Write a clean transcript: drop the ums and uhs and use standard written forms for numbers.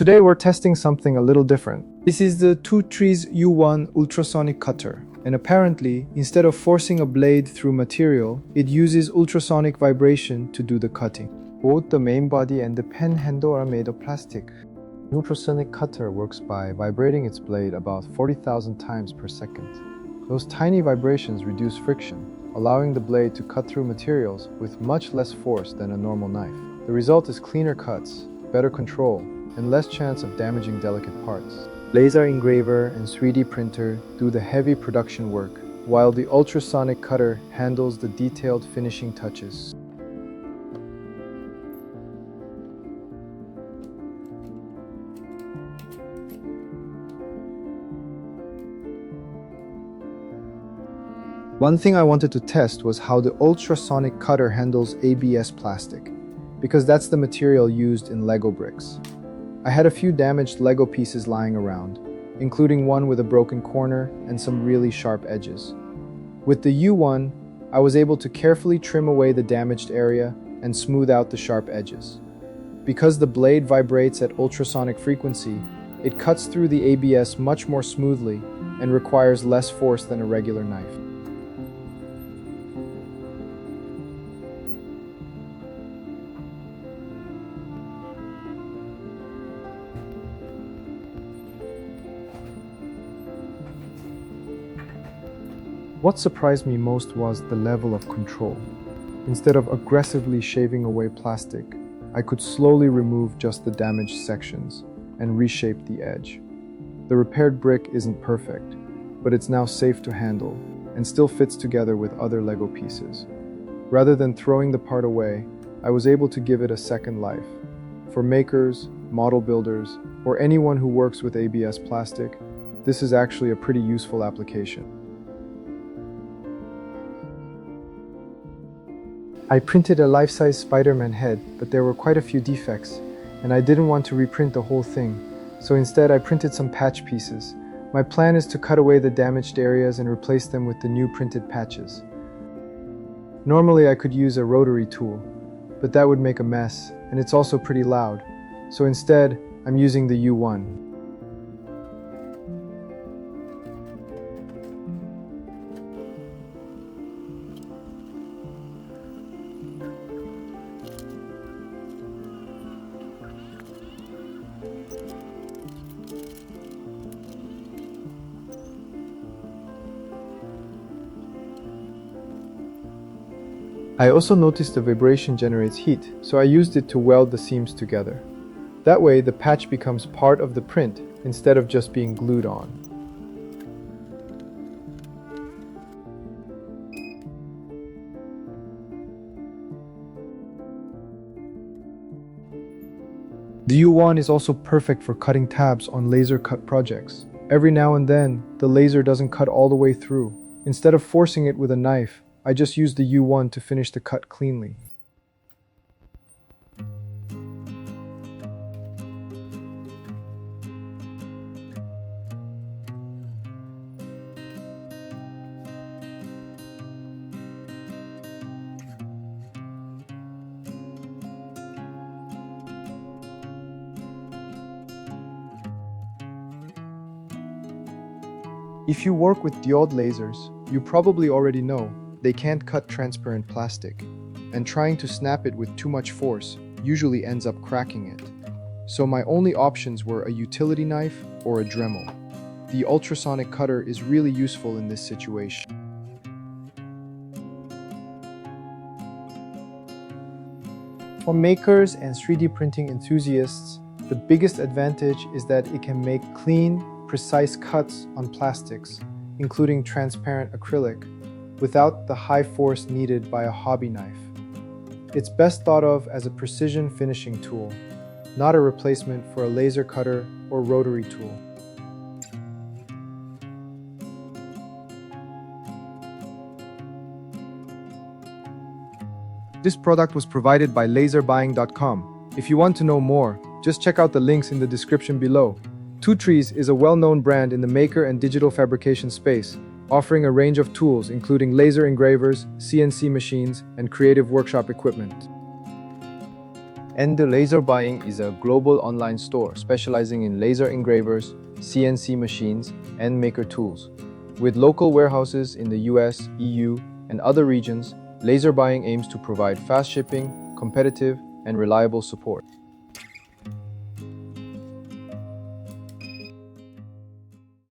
today we're testing something a little different. This is the TwoTrees U1 ultrasonic cutter. And apparently, instead of forcing a blade through material, it uses ultrasonic vibration to do the cutting. Both the main body and the pen handle are made of plastic. An ultrasonic cutter works by vibrating its blade about 40,000 times per second. Those tiny vibrations reduce friction, allowing the blade to cut through materials with much less force than a normal knife. The result is cleaner cuts, better control, and less chance of damaging delicate parts. Laser engraver and 3D printer do the heavy production work, while the ultrasonic cutter handles the detailed finishing touches. One thing I wanted to test was how the ultrasonic cutter handles ABS plastic, because that's the material used in Lego bricks. I had a few damaged Lego pieces lying around, including one with a broken corner and some really sharp edges. With the U1, I was able to carefully trim away the damaged area and smooth out the sharp edges. Because the blade vibrates at ultrasonic frequency, it cuts through the ABS much more smoothly and requires less force than a regular knife. What surprised me most was the level of control. Instead of aggressively shaving away plastic, I could slowly remove just the damaged sections and reshape the edge. The repaired brick isn't perfect, but it's now safe to handle and still fits together with other Lego pieces. Rather than throwing the part away, I was able to give it a second life. For makers, model builders, or anyone who works with ABS plastic, this is actually a pretty useful application. I printed a life-size Spider-Man head, but there were quite a few defects, and I didn't want to reprint the whole thing, so instead I printed some patch pieces. My plan is to cut away the damaged areas and replace them with the new printed patches. Normally I could use a rotary tool, but that would make a mess, and it's also pretty loud, so instead I'm using the U1. I also noticed the vibration generates heat, so I used it to weld the seams together. That way, the patch becomes part of the print instead of just being glued on. The U1 is also perfect for cutting tabs on laser cut projects. Every now and then, the laser doesn't cut all the way through. Instead of forcing it with a knife, I just used the U1 to finish the cut cleanly. If you work with diode lasers, you probably already know they can't cut transparent plastic, and trying to snap it with too much force usually ends up cracking it. So my only options were a utility knife or a Dremel. The ultrasonic cutter is really useful in this situation. For makers and 3D printing enthusiasts, the biggest advantage is that it can make clean, precise cuts on plastics, including transparent acrylic, without the high force needed by a hobby knife. It's best thought of as a precision finishing tool, not a replacement for a laser cutter or rotary tool. This product was provided by Laserbuying.com. If you want to know more, just check out the links in the description below. TwoTrees is a well-known brand in the maker and digital fabrication space, offering a range of tools including laser engravers, CNC machines, and creative workshop equipment. And Laserbuying is a global online store specializing in laser engravers, CNC machines, and maker tools. With local warehouses in the US, EU, and other regions, Laserbuying aims to provide fast shipping, competitive, and reliable support.